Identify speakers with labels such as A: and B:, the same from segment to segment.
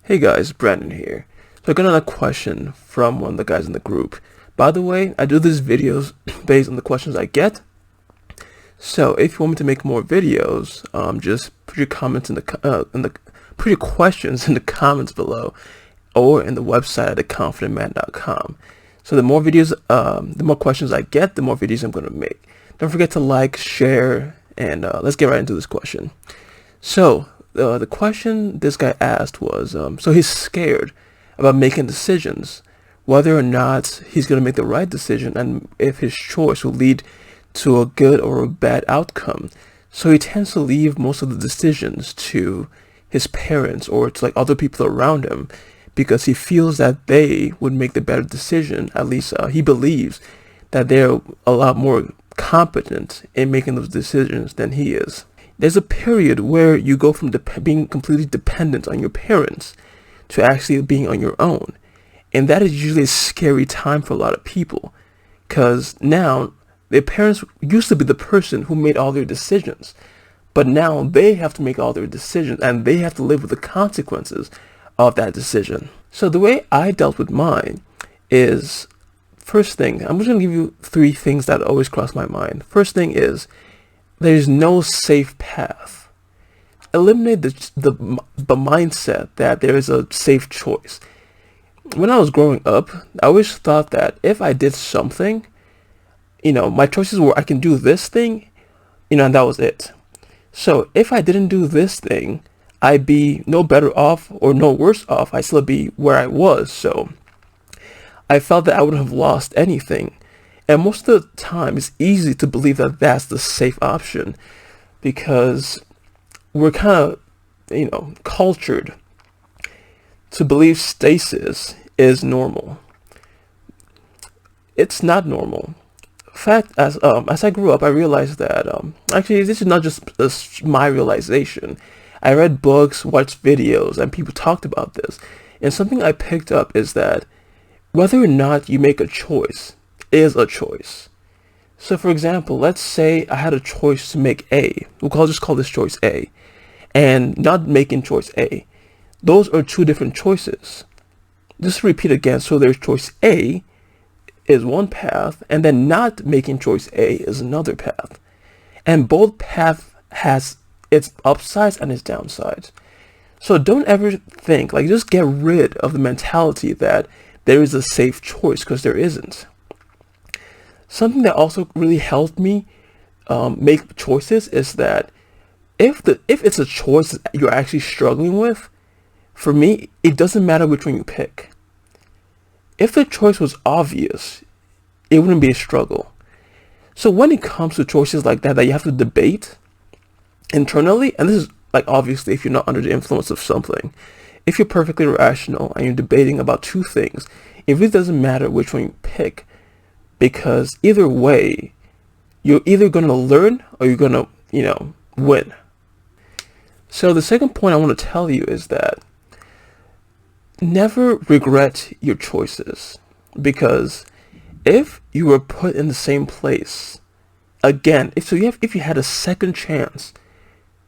A: Hey guys, Brandon here. So I got another question from one of the guys in the group. By the way, I do these videos based on the questions I get. So if you want me to make more videos, just put your comments put your questions in the comments below, or in the website at theconfidentman.com. So the more videos, the more questions I get, the more videos I'm going to make. Don't forget to like, share, and let's get right into this question. So the question this guy asked was, so he's scared about making decisions, whether or not he's going to make the right decision and if his choice will lead to a good or a bad outcome. So he tends to leave most of the decisions to his parents or to like other people around him because he feels that they would make the better decision. At least he believes that they're a lot more competent in making those decisions than he is. There's a period where you go from being completely dependent on your parents to actually being on your own. And that is usually a scary time for a lot of people, because now their parents used to be the person who made all their decisions, but now they have to make all their decisions and they have to live with the consequences of that decision. So the way I dealt with mine is, first thing, I'm just going to give you 3 things that always cross my mind. First thing is, there's no safe path. Eliminate the mindset that there is a safe choice. When I was growing up, I always thought that if I did something, my choices were I can do this thing, and that was it. So if I didn't do this thing, I'd be no better off or no worse off. I'd still be where I was. So I felt that I wouldn't have lost anything. And most of the time, it's easy to believe that that's the safe option because we're kind of, cultured to believe stasis is normal. It's not normal. In fact, as I grew up, I realized that actually this is not just my realization. I read books, watched videos, and people talked about this. And something I picked up is that whether or not you make a choice is a choice. So for example, let's say I had a choice to make A. Just call this choice A. And not making choice A. Those are 2 different choices. Just to repeat again, so there's choice A is one path, and then not making choice A is another path. And both paths has its upsides and its downsides. So don't ever think, just get rid of the mentality that there is a safe choice, because there isn't. Something that also really helped me make choices is that if it's a choice that you're actually struggling with, for me, it doesn't matter which one you pick. If the choice was obvious, it wouldn't be a struggle. So when it comes to choices like that you have to debate internally, and this is obviously if you're not under the influence of something, if you're perfectly rational and you're debating about 2 things, it really doesn't matter which one you pick. Because either way, you're either going to learn or you're going to, win. So the second point I want to tell you is that never regret your choices. Because if you were put in the same place, again, if you had a second chance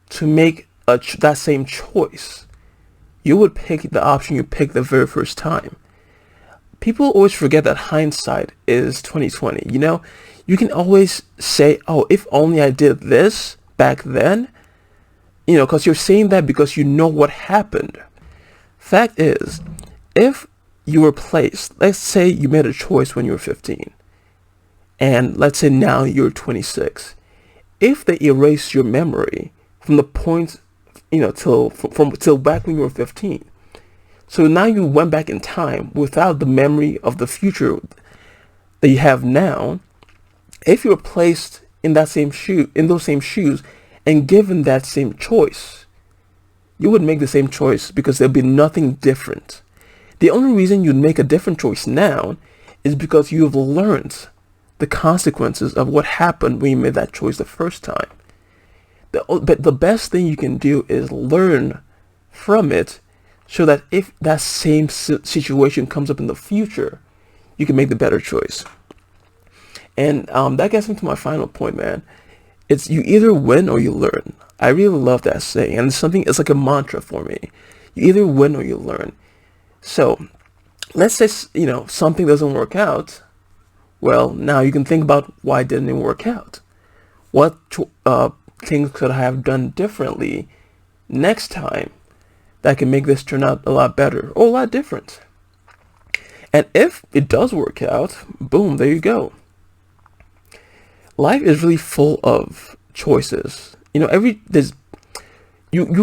A: to make that same choice, you would pick the option you picked the very first time. People always forget that hindsight is 20/20. You can always say, "Oh, if only I did this back then," because you're saying that because you know what happened. Fact is, if you were placed, let's say you made a choice when you were 15, and let's say now you're 26. If they erase your memory from the point, till back when you were 15. So now you went back in time without the memory of the future that you have now. If you were placed in those same shoes, and given that same choice, you would make the same choice because there'd be nothing different. The only reason you'd make a different choice now is because you've learned the consequences of what happened when you made that choice the first time. But the best thing you can do is learn from it, so that if that same situation comes up in the future, you can make the better choice. And that gets into my final point, man. It's you either win or you learn. I really love that saying, and it's like a mantra for me. You either win or you learn. So let's say, something doesn't work out. Well, now you can think about why didn't it work out? What things could I have done differently next time that can make this turn out a lot better or a lot different? And if it does work out, boom, there you go. Life is really full of choices. You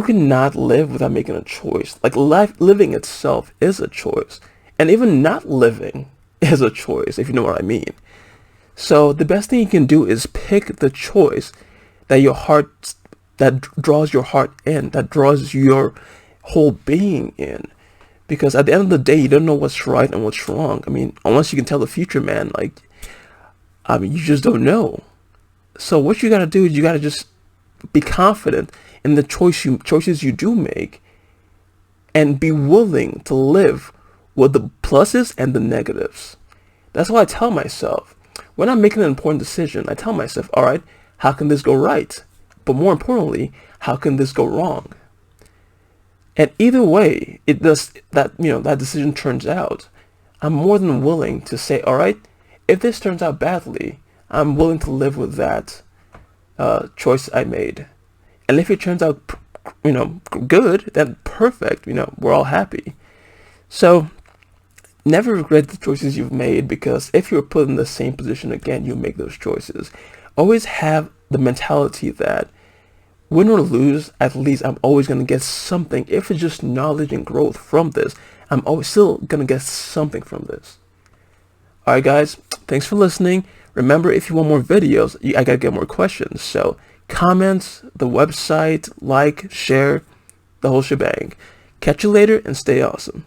A: cannot live without making a choice. Like living itself is a choice. And even not living is a choice, if you know what I mean. So the best thing you can do is pick the choice that draws your heart in, that draws your whole being in. Because at the end of the day, you don't know what's right and what's wrong. I mean, unless you can tell the future, man, you just don't know. So what you gotta do is you gotta just be confident in the choices you do make, and be willing to live with the pluses and the negatives. That's why I tell myself, when I'm making an important decision, I tell myself, all right, how can this go right? But more importantly, how can this go wrong? And either way, that decision turns out, I'm more than willing to say, all right, if this turns out badly, I'm willing to live with that choice I made. And if it turns out, good, then perfect. We're all happy. So never regret the choices you've made, because if you're put in the same position again, you make those choices. Always have the mentality that win or lose, at least I'm always going to get something. If it's just knowledge and growth from this, I'm always still going to get something from this. Alright guys, thanks for listening. Remember, if you want more videos, I gotta get more questions. So comments, the website, like, share, the whole shebang. Catch you later and stay awesome.